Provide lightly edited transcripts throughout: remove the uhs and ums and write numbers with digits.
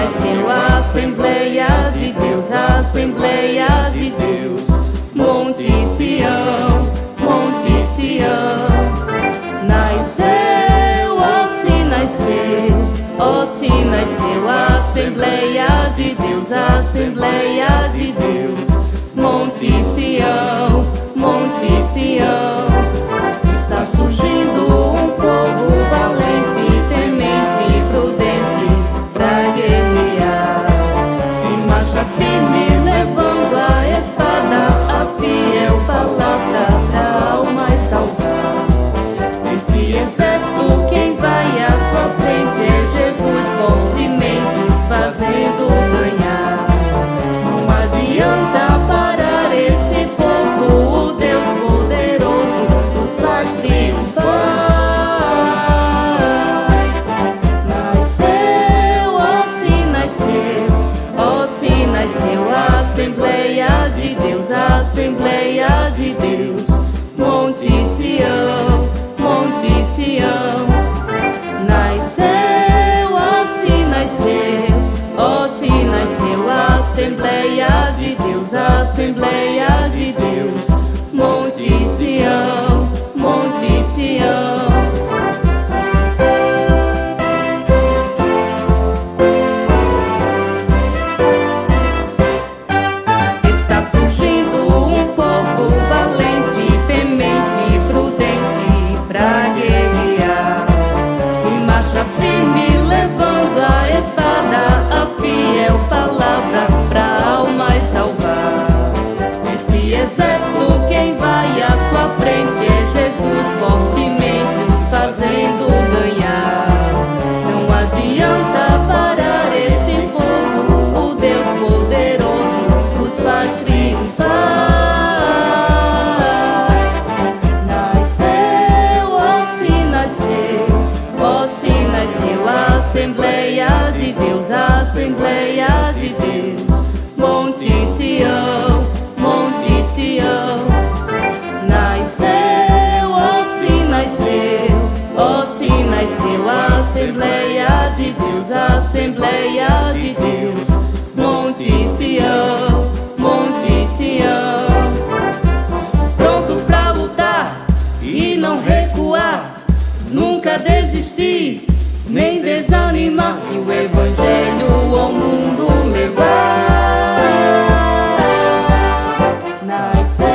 nasceu a Assembleia de Deus, a Assembleia de Deus. Monte Sião, Monte Sião. Nasceu, ó se nasceu, ó se nasceu a Assembleia de Deus, a Assembleia de Deus. Monte Sião, Monte Sião. Está surgindo um povo valente, temente e prudente pra guerrear. Em marcha firme, levando a espada, a fiel palavra pra almas salvar. Esse exército, quem vai à sua frente é Jesus, fortemente os fazendo ganhar. Não adianta parar esse povo, o Deus poderoso nos faz triunfar. Nasceu, ó se nasceu, ó se nasceu a Assembleia de Deus, a Assembleia de Deus. Monte Sião, Monte Sião. Nasceu, ó se nasceu, ó se nasceu a Assembleia de Deus, a Assembleia de Deus. Monte Sião, Monte Sião. Está surgindo um povo valente, temente e prudente pra guerrear. Em marcha firme, levando a espada, a fiel palavra pra almas salvar. Esse exército, quem vai à sua frente é Jesus, fortemente os fazendo ganhar. Não adianta parar esse povo, o Deus poderoso os faz triunfar. Nasceu, ó se nasceu, ó se nasceu a Assembleia de Deus, a Assembleia de Deus. Monte Sião, Monte Sião. Nasceu, ó se nasceu, ó se nasceu a Assembleia de Deus, a Assembleia de Deus. Monte Sião, Monte Sião. Prontos pra lutar e não recuar, nunca desistir, nem desanimar, e o Evangelho ao mundo levar. Nasceu,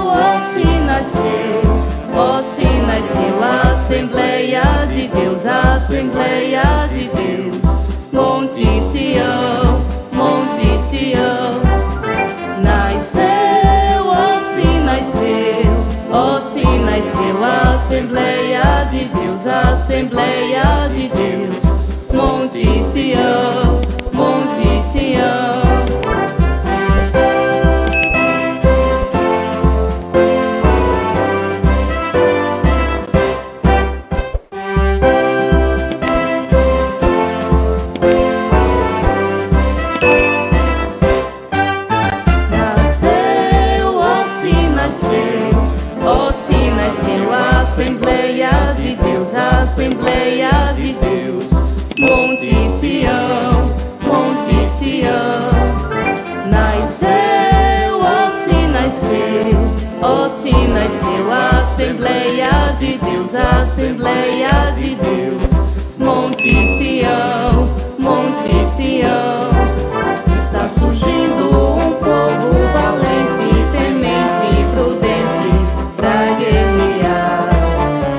ó se nasceu, ó se nasceu a Assembleia de Deus, a Assembleia de Deus. Monte Sião, Monte Sião. Nasceu, ó se nasceu, ó se nasceu a Assembleia de Deus, a Assembleia de Deus. Monte Sião, Monte Sião. Ó se nasceu a Assembleia de Deus, a Assembleia de Deus. Monte Sião, Monte Sião. Nasceu, ó se nasceu, ó se nasceu a Assembleia de Deus, a Assembleia de Deus. Monte Sião, Monte Sião. Está surgindo um povo valente, temente e prudente pra guerrear.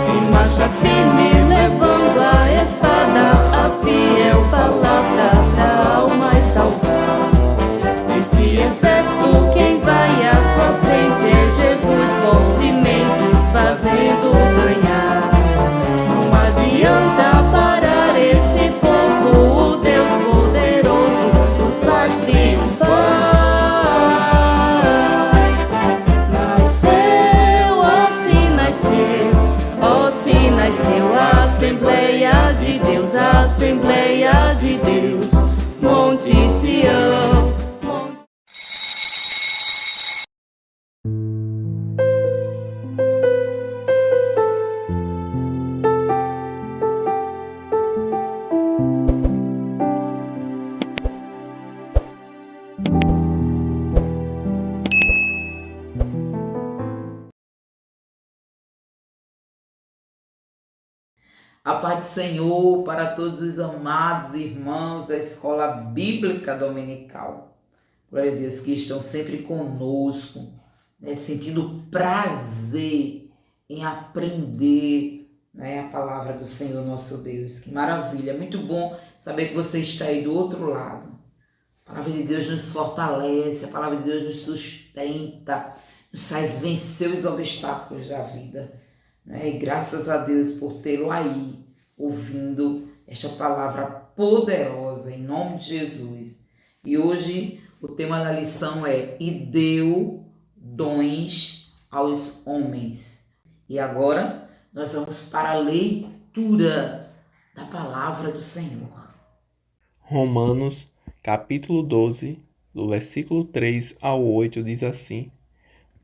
Em marcha firme, levando a espada, a fiel palavra pra almas salvar. Esse exército, quem vai à sua frente é Jesus, fortemente os fazendo ganhar. Não A paz do Senhor para todos os amados irmãos da Escola Bíblica Dominical. Glória a Deus, que estão sempre conosco, né, sentindo prazer em aprender, né, a palavra do Senhor nosso Deus. Que maravilha, é muito bom saber que você está aí do outro lado. A palavra de Deus nos fortalece, a palavra de Deus nos sustenta, nos faz vencer os obstáculos da vida. E graças a Deus por tê-lo aí, ouvindo esta palavra poderosa, em nome de Jesus. E hoje o tema da lição é: e deu dons aos homens. E agora nós vamos para a leitura da palavra do Senhor. Romanos, capítulo 12, do versículo 3 ao 8, diz assim: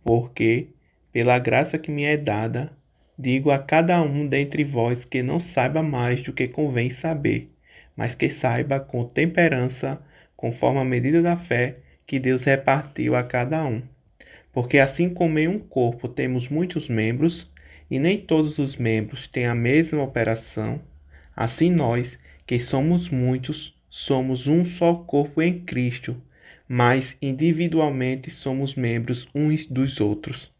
Porque, pela graça que me é dada, digo a cada um dentre vós que não saiba mais do que convém saber, mas que saiba com temperança, conforme a medida da fé que Deus repartiu a cada um. Porque assim como em um corpo temos muitos membros, e nem todos os membros têm a mesma operação, assim nós, que somos muitos, somos um só corpo em Cristo, mas individualmente somos membros uns dos outros.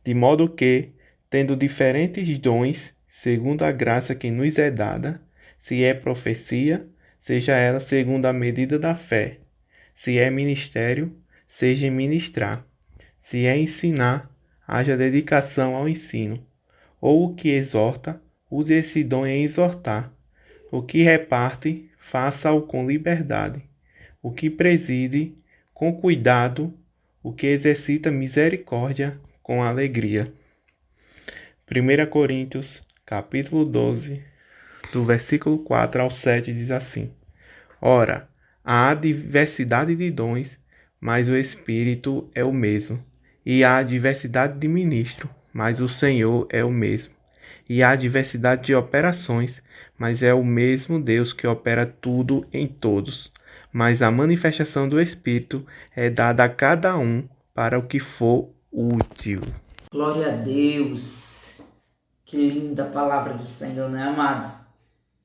De modo que, tendo diferentes dons, segundo a graça que nos é dada, se é profecia, seja ela segundo a medida da fé. Se é ministério, seja em ministrar. Se é ensinar, haja dedicação ao ensino. Ou o que exorta, use esse dom em exortar. O que reparte, faça-o com liberdade. O que preside, com cuidado. O que exercita misericórdia, com alegria. 1 Coríntios, capítulo 12, do versículo 4 ao 7, diz assim: Ora, há diversidade de dons, mas o Espírito é o mesmo. E há diversidade de ministros, mas o Senhor é o mesmo. E há diversidade de operações, mas é o mesmo Deus que opera tudo em todos. Mas a manifestação do Espírito é dada a cada um para o que for útil. Glória a Deus! Que linda a palavra do Senhor, né, amados?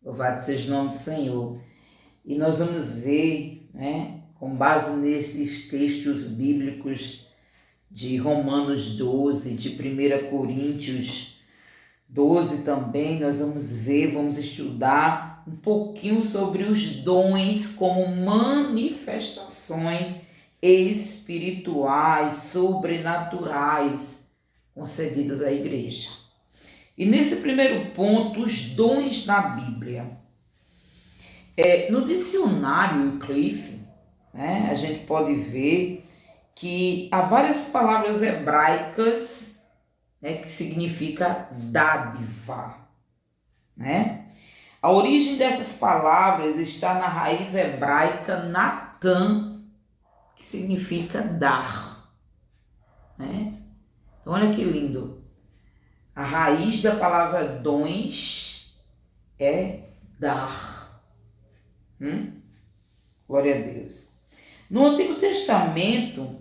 Louvado seja o nome do Senhor. E nós vamos ver, né, com base nesses textos bíblicos de Romanos 12, de 1 Coríntios 12 também, nós vamos estudar um pouquinho sobre os dons como manifestações espirituais, sobrenaturais, concedidos à igreja. E nesse primeiro ponto, os dons na Bíblia. No dicionário Wycliffe, né, a gente pode ver que há várias palavras hebraicas, né, que significa dádiva, né? A origem dessas palavras está na raiz hebraica Natan, que significa dar, né? Então olha que lindo. A raiz da palavra dons é dar. Glória a Deus. No Antigo Testamento,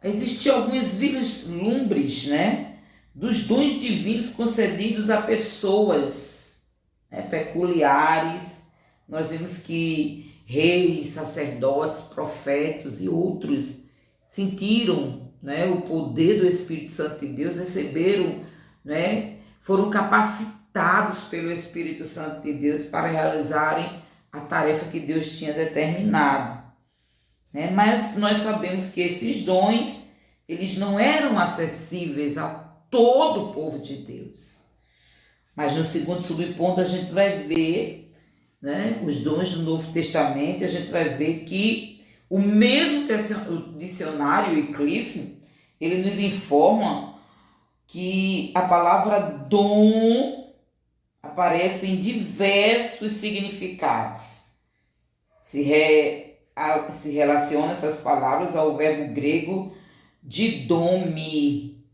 existiam alguns vislumbres, né, dos dons divinos concedidos a pessoas, né, peculiares. Nós vemos que reis, sacerdotes, profetas e outros sentiram, né, o poder do Espírito Santo de Deus, receberam, né, foram capacitados pelo Espírito Santo de Deus para realizarem a tarefa que Deus tinha determinado, né? Mas nós sabemos que esses dons, eles não eram acessíveis a todo o povo de Deus. Mas no segundo subponto a gente vai ver, né, os dons do Novo Testamento, a gente vai ver que o mesmo dicionário Wycliffe, ele nos informa que a palavra dom aparece em diversos significados. Se relaciona essas palavras ao verbo grego didome.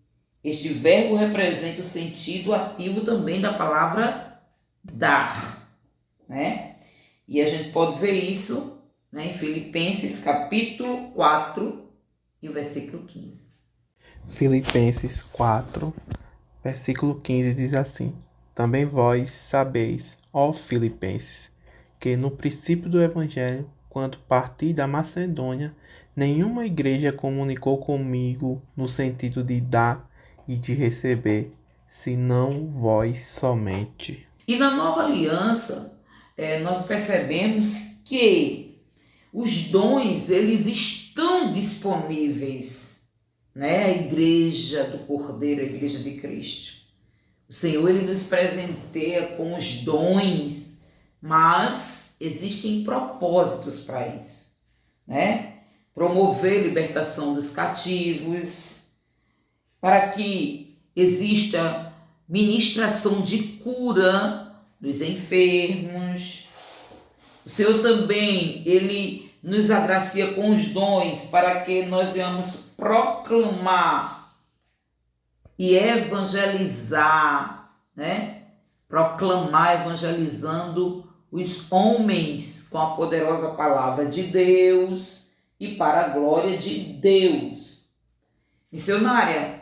Este verbo representa o sentido ativo também da palavra dar, né? E a gente pode ver isso, né, em Filipenses capítulo 4 e o versículo 15. Filipenses 4, versículo 15 diz assim: Também vós sabeis, ó Filipenses, que no princípio do Evangelho, quando parti da Macedônia, nenhuma igreja comunicou comigo no sentido de dar e de receber, senão vós somente. E na nova aliança, nós percebemos que os dons, eles estão disponíveis, né? A igreja do Cordeiro, a igreja de Cristo. O Senhor, ele nos presenteia com os dons, mas existem propósitos para isso, né? Promover a libertação dos cativos, para que exista ministração de cura dos enfermos. O Senhor também, ele nos agracia com os dons para que nós venhamos proclamar e evangelizar, né? Proclamar, evangelizando os homens com a poderosa palavra de Deus e para a glória de Deus. Missionária,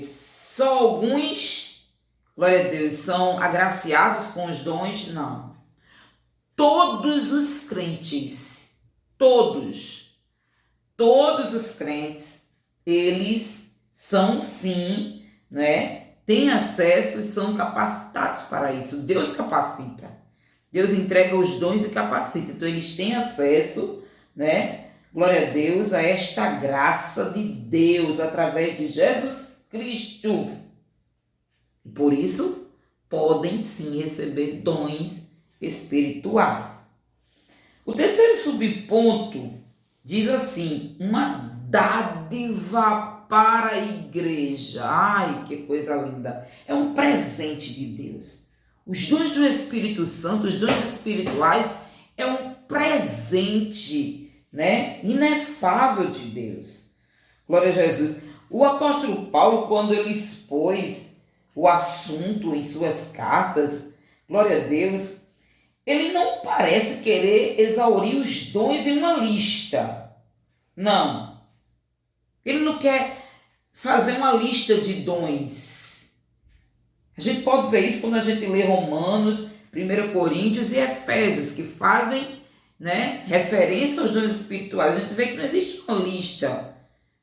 só alguns, glória a Deus, são agraciados com os dons? Não. Todos os crentes, todos os crentes, eles são sim, né? Têm acesso e são capacitados para isso. Deus capacita. Deus entrega os dons e capacita. Então eles têm acesso, né? Glória a Deus, a esta graça de Deus através de Jesus Cristo. E por isso podem sim receber dons espirituais. O terceiro subponto diz assim: uma dádiva para a igreja. Ai, que coisa linda! É um presente de Deus. Os dons do Espírito Santo, os dons espirituais, é um presente, né, inefável de Deus. Glória a Jesus. O apóstolo Paulo, quando ele expôs o assunto em suas cartas, glória a Deus, ele não parece querer exaurir os dons em uma lista. Não. Ele não quer fazer uma lista de dons. A gente pode ver isso quando a gente lê Romanos, 1 Coríntios e Efésios, que fazem, né, referência aos dons espirituais. A gente vê que não existe uma lista.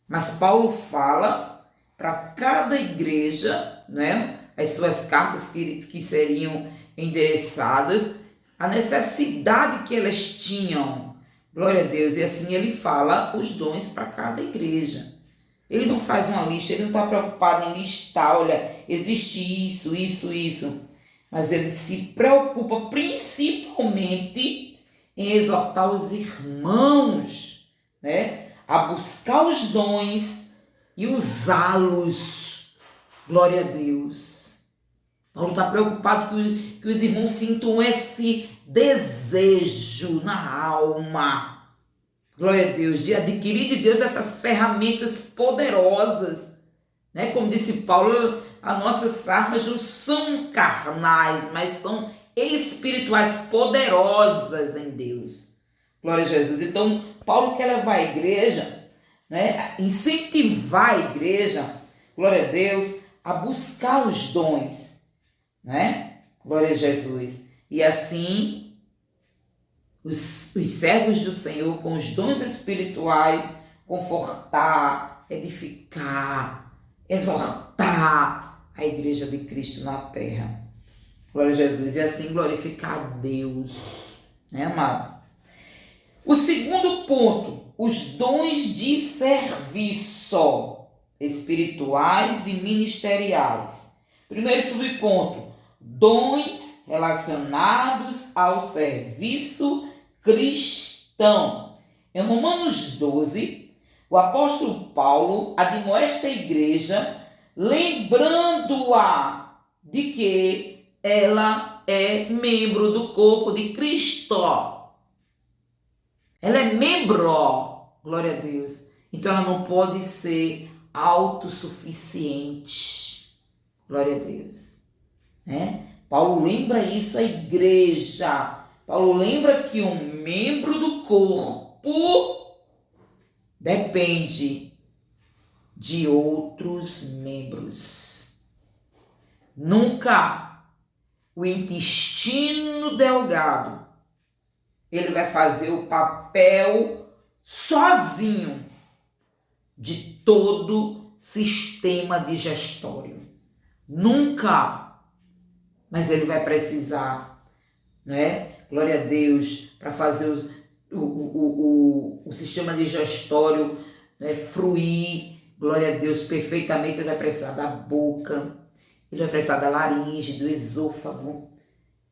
Mas Paulo fala para cada igreja, né, as suas cartas que seriam endereçadas, a necessidade que elas tinham. Glória a Deus. E assim ele fala os dons para cada igreja. Ele não faz uma lista, ele não está preocupado em listar, olha, existe isso, isso, isso. Mas ele se preocupa principalmente em exortar os irmãos, né, a buscar os dons e usá-los. Glória a Deus. Paulo está preocupado que os irmãos sintam esse desejo na alma. Glória a Deus, de adquirir de Deus essas ferramentas poderosas, né? Como disse Paulo, as nossas armas não são carnais, mas são espirituais, poderosas em Deus. Glória a Jesus. Então, Paulo quer levar a igreja, né? Incentivar a igreja, glória a Deus, a buscar os dons, né? Glória a Jesus. E assim, os servos do Senhor com os dons espirituais, confortar, edificar, exortar a igreja de Cristo na terra. Glória a Jesus. E assim glorificar a Deus, né, amados? O segundo ponto, os dons de serviço espirituais e ministeriais. Primeiro subponto, dons relacionados ao serviço cristão. Em Romanos 12, o apóstolo Paulo admoesta a igreja, lembrando-a de que ela é membro do corpo de Cristo. Ela é membro, glória a Deus. Então ela não pode ser autossuficiente. Glória a Deus. Né? Paulo lembra isso à igreja. Paulo lembra que um membro do corpo depende de outros membros. Nunca. O intestino delgado, ele vai fazer o papel sozinho de todo sistema digestório. Nunca. Mas ele vai precisar, né? Glória a Deus, para fazer o sistema digestório, né, fruir, glória a Deus, perfeitamente. Ele vai precisar da boca, ele vai precisar da laringe, do esôfago,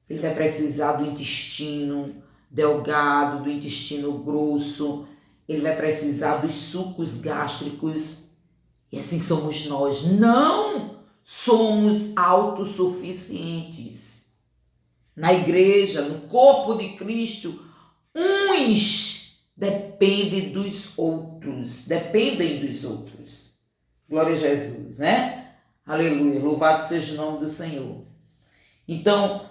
ele vai precisar do intestino delgado, do intestino grosso, ele vai precisar dos sucos gástricos. E assim somos nós. Não somos autossuficientes. Na igreja, no corpo de Cristo, uns dependem dos outros. Glória a Jesus, né? Aleluia, louvado seja o nome do Senhor. Então,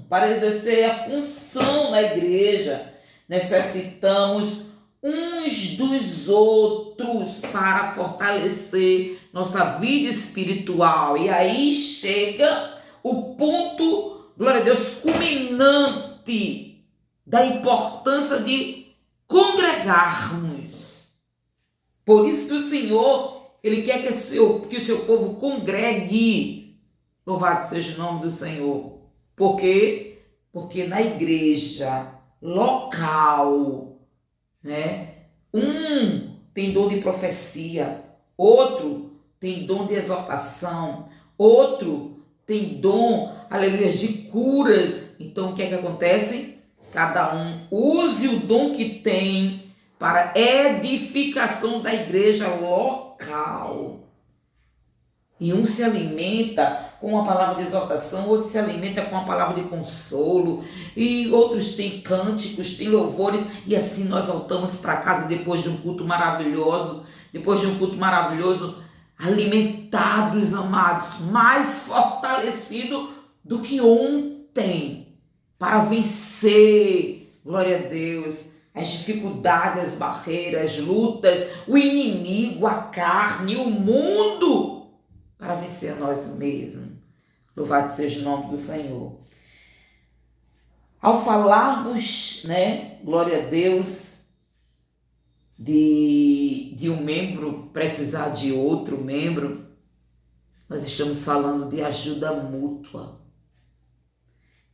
para exercer a função na igreja, necessitamos uns dos outros para fortalecer nossa vida espiritual. E aí chega o ponto, glória a Deus, culminante da importância de congregarmos. Por isso que o Senhor, ele quer que o seu povo congregue. Louvado seja o nome do Senhor. Por quê? Porque na igreja local, né, um tem dom de profecia, outro tem dom de exortação, outro tem dom, aleluia, de curas. Então o que é que acontece? Cada um use o dom que tem para edificação da igreja local. E um se alimenta com a palavra de exortação, outro se alimenta com a palavra de consolo, e outros têm cânticos, têm louvores, e assim nós voltamos para casa depois de um culto maravilhoso, alimentados, amados, mais fortalecidos do que ontem, para vencer, glória a Deus, as dificuldades, as barreiras, as lutas, o inimigo, a carne, o mundo, para vencer a nós mesmos. Louvado seja o nome do Senhor. Ao falarmos, né, glória a Deus, de um membro precisar de outro membro, nós estamos falando de ajuda mútua.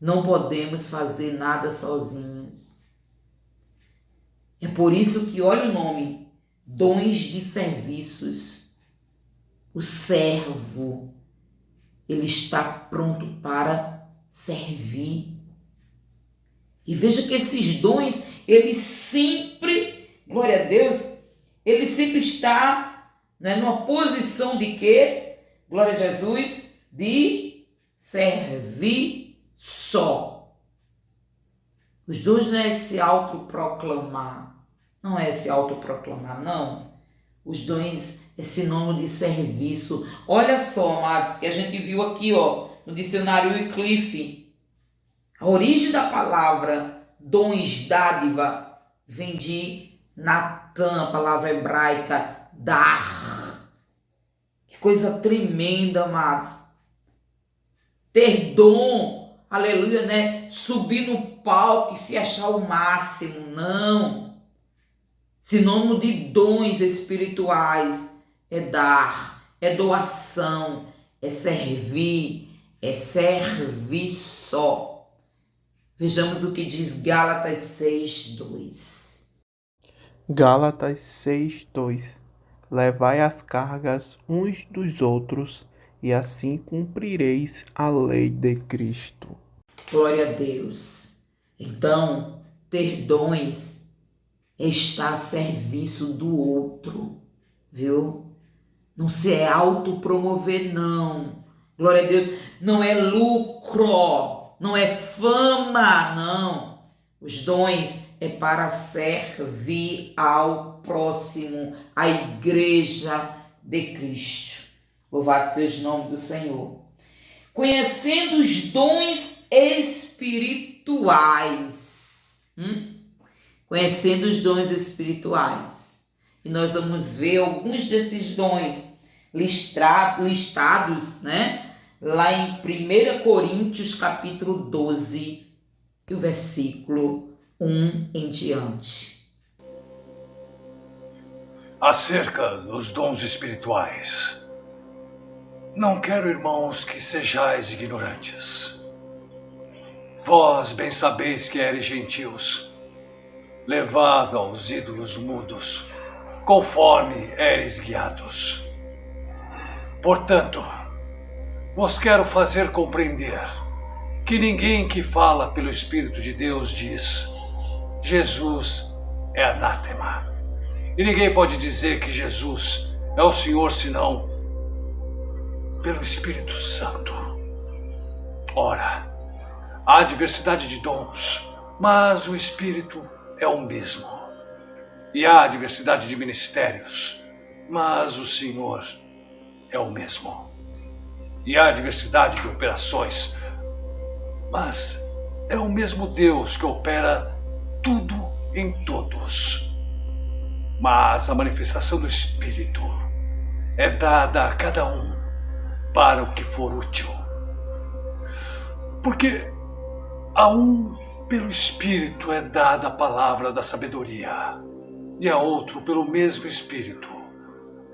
Não podemos fazer nada sozinhos. É por isso que, olha o nome, dons de serviços. O servo, ele está pronto para servir. E veja que esses dons, eles sempre, glória a Deus, ele sempre está, né, numa posição de quê? Glória a Jesus, de servir só. Os dons não é se autoproclamar. Não é se autoproclamar, não. Os dons é sinônimo de serviço. Olha só, amados, que a gente viu aqui, ó, no dicionário Wycliffe. A origem da palavra dons, dádiva, vem de Natan, a palavra hebraica, dar. Que coisa tremenda, amados. Ter dom, aleluia, né? Subir no palco e se achar o máximo, não. Sinônimo de dons espirituais é dar, é doação, é servir só. Vejamos o que diz Gálatas 6:2. Gálatas 6:2. Levai as cargas uns dos outros, e assim cumprireis a lei de Cristo. Glória a Deus. Então, ter dons é estar a serviço do outro, viu? Não se é autopromover, não. Glória a Deus. Não é lucro, não é fama, não. Os dons é para servir ao próximo, à igreja de Cristo. Louvado seja o nome do Senhor. Conhecendo os dons espirituais. Conhecendo os dons espirituais. E nós vamos ver alguns desses dons listados, né? Lá em 1 Coríntios capítulo 12, o versículo 1 em diante. Acerca dos dons espirituais, não quero, irmãos, que sejais ignorantes. Vós bem sabeis que eres gentios, levado aos ídolos mudos, conforme eres guiados. Portanto, vos quero fazer compreender que ninguém que fala pelo Espírito de Deus diz: Jesus é anátema. E ninguém pode dizer que Jesus é o Senhor senão pelo Espírito Santo. Ora, há diversidade de dons, mas o Espírito é o mesmo. E há diversidade de ministérios, mas o Senhor é o mesmo. E há diversidade de operações, mas é o mesmo Deus que opera tudo em todos. Mas a manifestação do Espírito é dada a cada um para o que for útil. Porque a um pelo Espírito é dada a palavra da sabedoria, e a outro pelo mesmo Espírito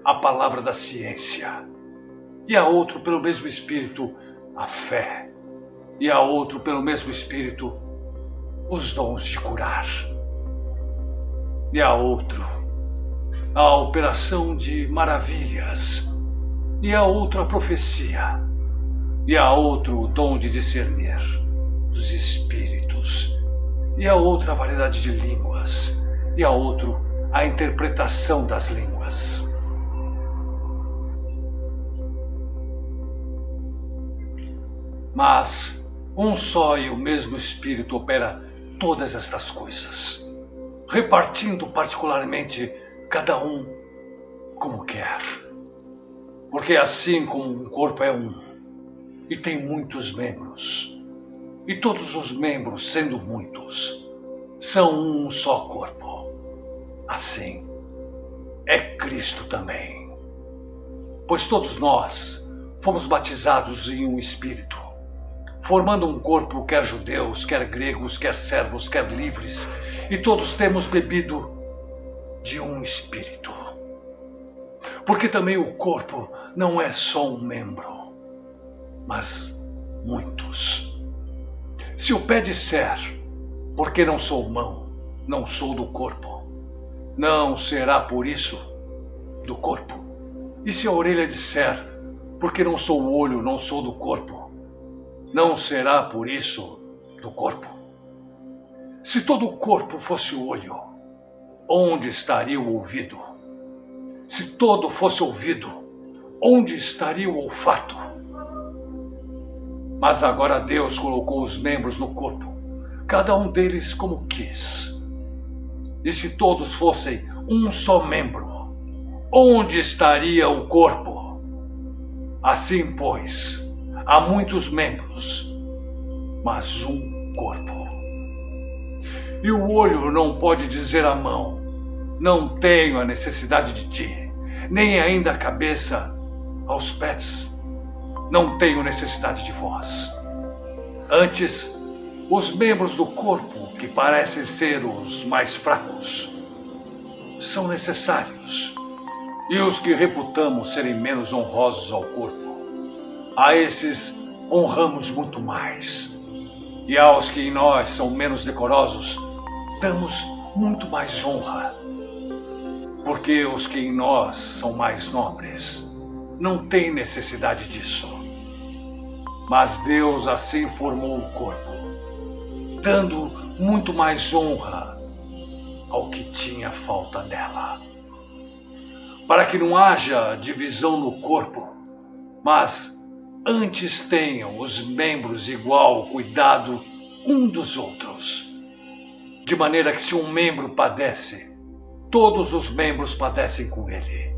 a palavra da ciência, e a outro pelo mesmo Espírito a fé, e a outro pelo mesmo Espírito os dons de curar, e a outro a operação de maravilhas, e a outro a profecia, e a outro o dom de discernir os espíritos, e a outra a variedade de línguas, e a outro a interpretação das línguas. Mas um só e o mesmo Espírito opera todas estas coisas, repartindo particularmente cada um como quer. Porque assim como um corpo é um, e tem muitos membros, e todos os membros, sendo muitos, são um só corpo, assim é Cristo também. Pois todos nós fomos batizados em um Espírito, formando um corpo, quer judeus, quer gregos, quer servos, quer livres, e todos temos bebido de um Espírito. Porque também o corpo não é só um membro, mas muitos. Se o pé disser, porque não sou mão, não sou do corpo, não será por isso do corpo. E se a orelha disser, porque não sou o olho, não sou do corpo, não será por isso do corpo. Se todo o corpo fosse o olho, onde estaria o ouvido? Se todo fosse ouvido, onde estaria o olfato? Mas agora Deus colocou os membros no corpo, cada um deles como quis. E se todos fossem um só membro, onde estaria o corpo? Assim, pois, há muitos membros, mas um corpo. E o olho não pode dizer à mão: não tenho a necessidade de ti, nem ainda a cabeça aos pés: não tenho necessidade de vós. Antes, os membros do corpo, que parecem ser os mais fracos, são necessários, e os que reputamos serem menos honrosos ao corpo, a esses honramos muito mais. E aos que em nós são menos decorosos, damos muito mais honra. Porque os que em nós são mais nobres não têm necessidade disso. Mas Deus assim formou o corpo, dando muito mais honra ao que tinha falta dela. Para que não haja divisão no corpo, mas antes tenham os membros igual cuidado um dos outros. De maneira que se um membro padece, todos os membros padecem com ele.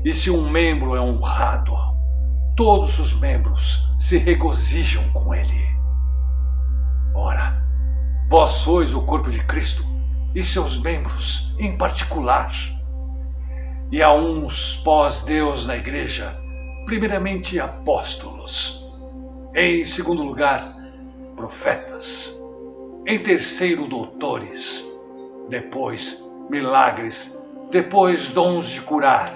E se um membro é honrado, todos os membros se regozijam com ele. Ora, vós sois o corpo de Cristo e seus membros em particular. E há uns pós-Deus na igreja, primeiramente apóstolos. Em segundo lugar, profetas. Em terceiro, doutores. Depois, milagres. Depois, dons de curar.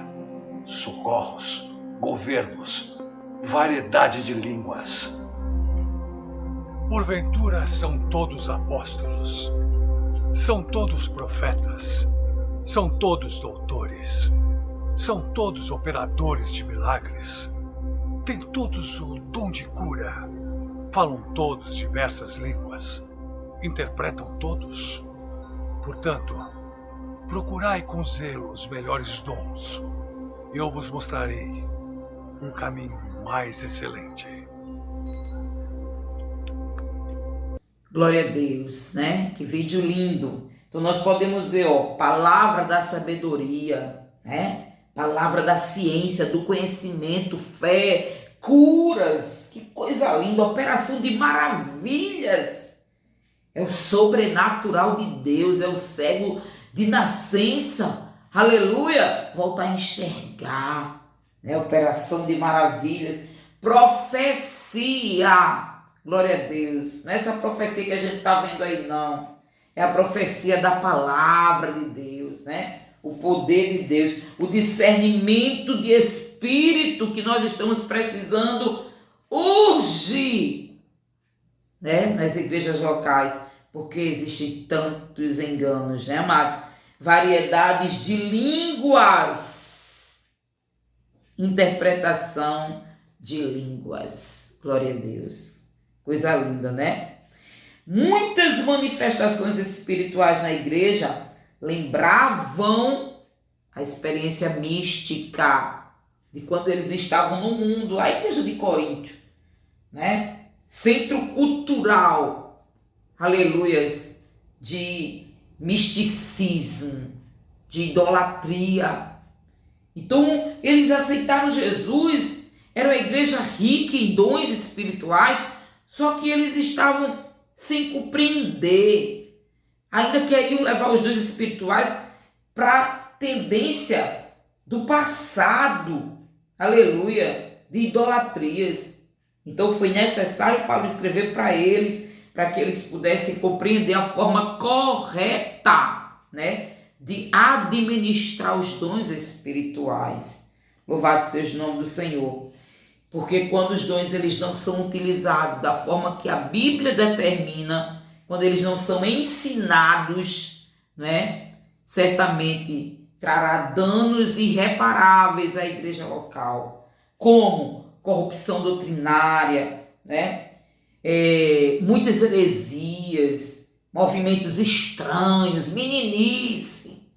Socorros, governos, variedade de línguas. Porventura são todos apóstolos, são todos profetas, são todos doutores, são todos operadores de milagres, têm todos o dom de cura, falam todos diversas línguas, interpretam todos. Portanto, procurai com zelo os melhores dons, e eu vos mostrarei um caminho mais excelente. Glória a Deus, né? Que vídeo lindo. Então nós podemos ver, palavra da sabedoria, né? Palavra da ciência, do conhecimento, fé, curas. Que coisa linda, operação de maravilhas. É o sobrenatural de Deus, é o cego de nascença. Aleluia! Voltar a enxergar, né? Operação de maravilhas. Profecia. Glória a Deus. Não é essa profecia que a gente está vendo aí, não. É a profecia da palavra de Deus, né? O poder de Deus, o discernimento de espírito que nós estamos precisando urge, né? Nas igrejas locais, porque existem tantos enganos, né, amados? Variedades de línguas, interpretação de línguas. Glória a Deus. Coisa linda, né? Muitas manifestações espirituais na igreja lembravam a experiência mística de quando eles estavam no mundo. A igreja de Coríntio, né? Centro cultural, aleluias, de misticismo, de idolatria. Então, eles aceitaram Jesus, era uma igreja rica em dons espirituais, só que eles estavam sem compreender. Ainda queriam levar os dons espirituais para a tendência do passado, aleluia, de idolatrias. Então foi necessário Paulo escrever para eles, para que eles pudessem compreender a forma correta, né, de administrar os dons espirituais. Louvado seja o nome do Senhor. Porque quando os dons eles não são utilizados da forma que a Bíblia determina, quando eles não são ensinados, né, certamente trará danos irreparáveis à igreja local, como corrupção doutrinária, né, muitas heresias, movimentos estranhos, meninice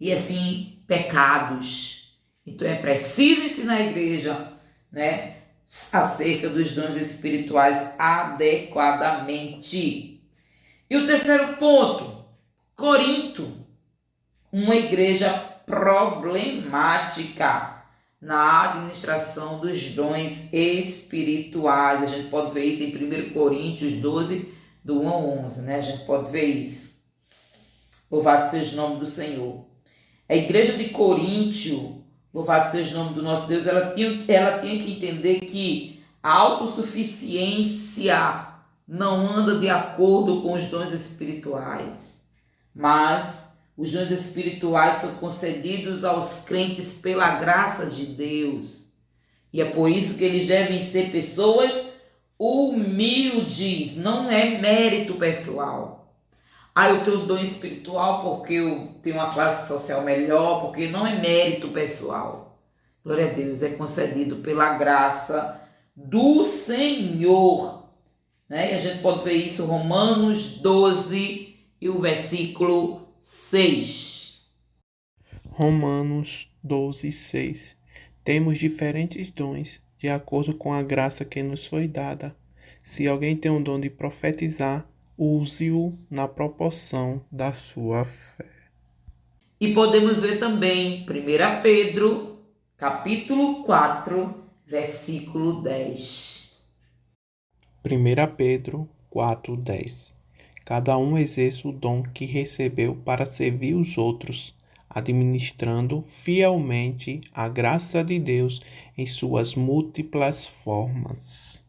e assim pecados. Então é preciso ensinar a igreja, né, acerca dos dons espirituais adequadamente. E o terceiro ponto, Corinto, uma igreja problemática na administração dos dons espirituais. A gente pode ver isso em 1 Coríntios 12, do 1 ao 11, né? A gente pode ver isso. Louvado seja o nome do Senhor. A igreja de Coríntio, louvado seja o nome do nosso Deus, ela tinha que entender que a autossuficiência não anda de acordo com os dons espirituais, mas os dons espirituais são concedidos aos crentes pela graça de Deus. E é por isso que eles devem ser pessoas humildes, não é mérito pessoal. Eu tenho dom espiritual porque eu tenho uma classe social melhor, porque não é mérito pessoal. Glória a Deus, é concedido pela graça do Senhor. Né? E a gente pode ver isso em Romanos 12 e o versículo 6. Romanos 12, 6. Temos diferentes dons, de acordo com a graça que nos foi dada. Se alguém tem um dom de profetizar, use-o na proporção da sua fé. E podemos ver também 1 Pedro, capítulo 4, versículo 10. 1 Pedro 4, 10. Cada um exerce o dom que recebeu para servir os outros, administrando fielmente a graça de Deus em suas múltiplas formas.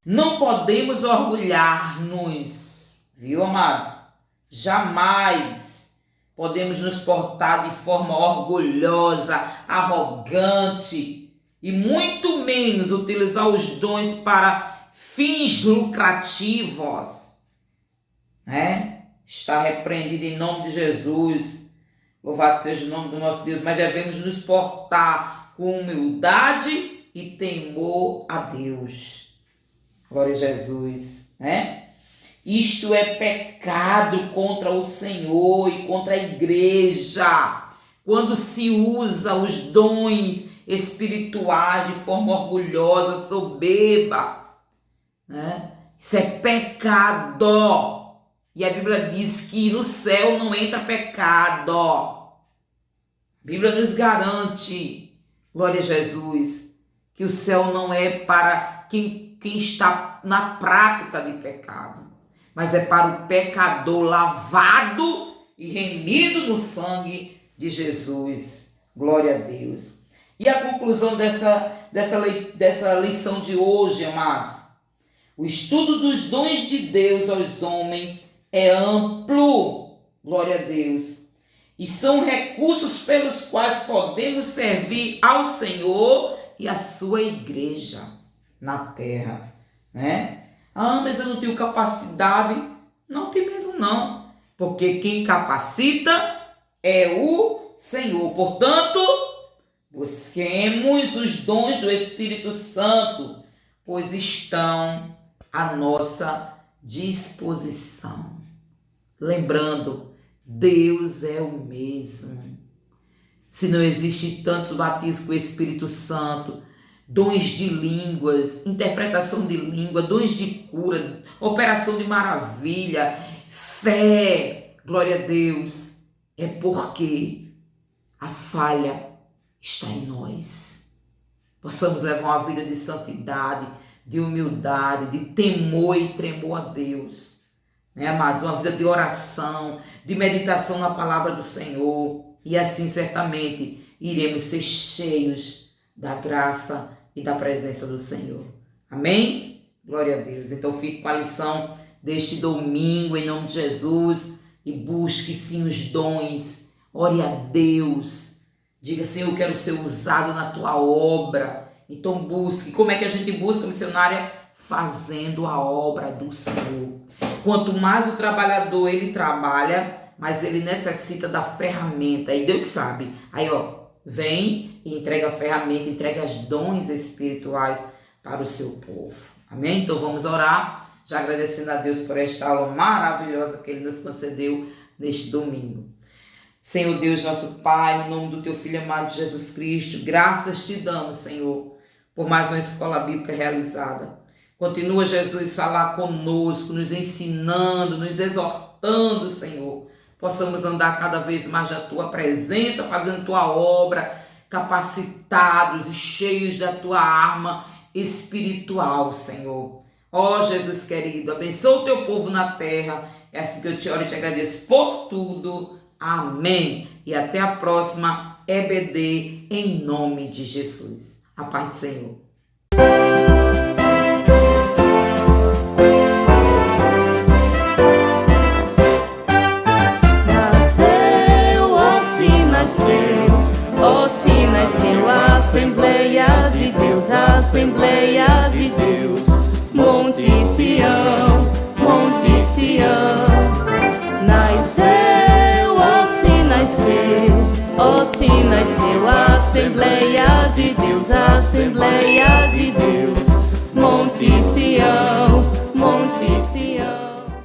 Não podemos orgulhar-nos, viu, amados? Jamais podemos nos portar de forma orgulhosa, arrogante e muito menos utilizar os dons para fins lucrativos, né? Está repreendido em nome de Jesus. Louvado seja o nome do nosso Deus, mas devemos nos portar com humildade e temor a Deus. Glória a Jesus, né? Isto é pecado contra o Senhor e contra a igreja, quando se usa os dons espirituais de forma orgulhosa, soberba, né? Isso é pecado. E a Bíblia diz que no céu não entra pecado. A Bíblia nos garante, glória a Jesus, que o céu não é para quem está na prática de pecado, mas é para o pecador lavado e remido no sangue de Jesus. Glória a Deus. E a conclusão dessa lição de hoje, amados? O estudo dos dons de Deus aos homens é amplo, glória a Deus, e são recursos pelos quais podemos servir ao Senhor e à sua igreja na terra, né? Ah, mas eu não tenho capacidade. Não tem mesmo não, porque quem capacita é o Senhor. Portanto, busquemos os dons do Espírito Santo, pois estão à nossa disposição. Lembrando, Deus é o mesmo. Se não existe tantos batismos com o Espírito Santo, dons de línguas, interpretação de língua, dons de cura, operação de maravilha, fé, glória a Deus, é porque a falha está em nós. Possamos levar uma vida de santidade, de humildade, de temor e tremor a Deus, né, amados? Uma vida de oração, de meditação na palavra do Senhor, e assim certamente iremos ser cheios da graça e da presença do Senhor. Amém? Glória a Deus. Então fique com a lição deste domingo em nome de Jesus e busque sim os dons. Ore a Deus. Diga, Senhor, eu quero ser usado na tua obra. Então busque. Como é que a gente busca, missionária? Fazendo a obra do Senhor. Quanto mais o trabalhador ele trabalha, mais ele necessita da ferramenta. E Deus sabe. Aí, vem e entrega a ferramenta, entrega os dons espirituais para o seu povo. Amém? Então vamos orar, já agradecendo a Deus por esta aula maravilhosa que Ele nos concedeu neste domingo. Senhor Deus, nosso Pai, no nome do Teu Filho amado Jesus Cristo, graças Te damos, Senhor, por mais uma escola bíblica realizada. Continua, Jesus, falar conosco, nos ensinando, nos exortando, Senhor. Possamos andar cada vez mais na Tua presença, fazendo Tua obra, capacitados e cheios da Tua arma espiritual, Senhor. Ó Jesus querido, abençoa o Teu povo na terra. É assim que eu te oro e te agradeço por tudo. Amém. E até a próxima EBD, em nome de Jesus. A paz do Senhor. Nasceu a Assembleia de Deus, a Assembleia de Deus, Monte Sião, Monte Sião. Nasceu, nasceu a Assembleia de Deus, a Assembleia de Deus, Monte Sião.